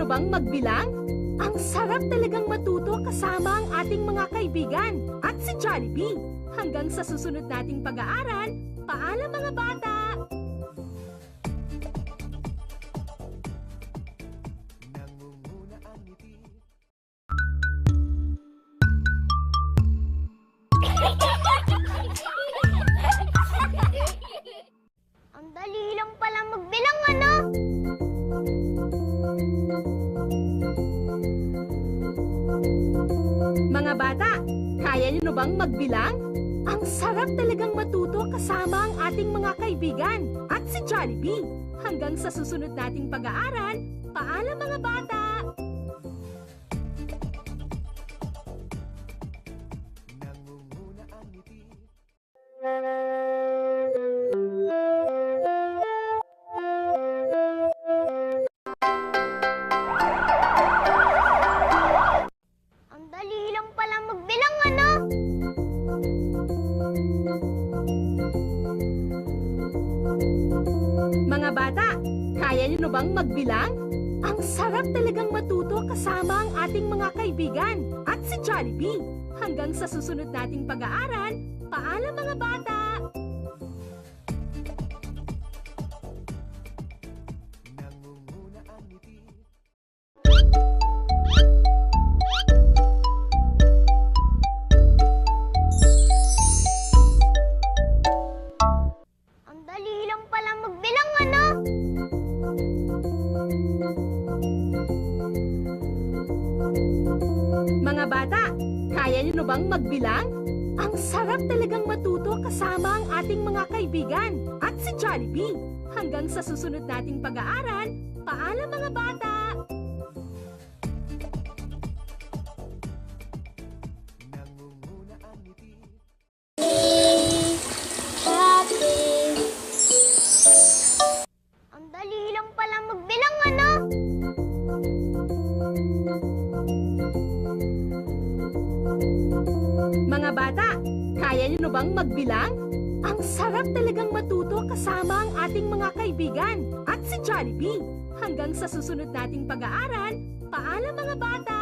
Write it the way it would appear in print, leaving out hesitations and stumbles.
bang magbilang? Ang sarap talagang matuto kasama ang ating mga kaibigan at si Jollibee. Hanggang sa susunod nating pag-aaral, paalam mga bata! Ang dali lang pala magbilang, ano? Mga bata, kaya niyo bang magbilang? Ang sarap talagang matuto kasama ang ating mga kaibigan at si Jollibee. Hanggang sa susunod nating pag-aaral, paalam mga bata! Ang dali lang pala magbilang, ano? Mga bata, kaya niyo bang magbilang? Ang sarap talagang matuto kasama ang ating mga kaibigan at si Jollibee. Hanggang sa susunod nating pag-aaral, paalam mga bata! Ang dali lang pala magbilang, ano? Mga bata, kaya niyo bang magbilang? Ang sarap talagang matuto kasama ang ating mga kaibigan at si Jollibee. Hanggang sa susunod nating pag-aaral, paalam mga bata! Ang dali lang pala magbilang, ano? Mga bata, kaya niyo bang magbilang? Ang sarap talagang matuto kasama ang ating mga kaibigan at si Jollibee. Hanggang sa susunod nating pag-aaral, paalam mga bata!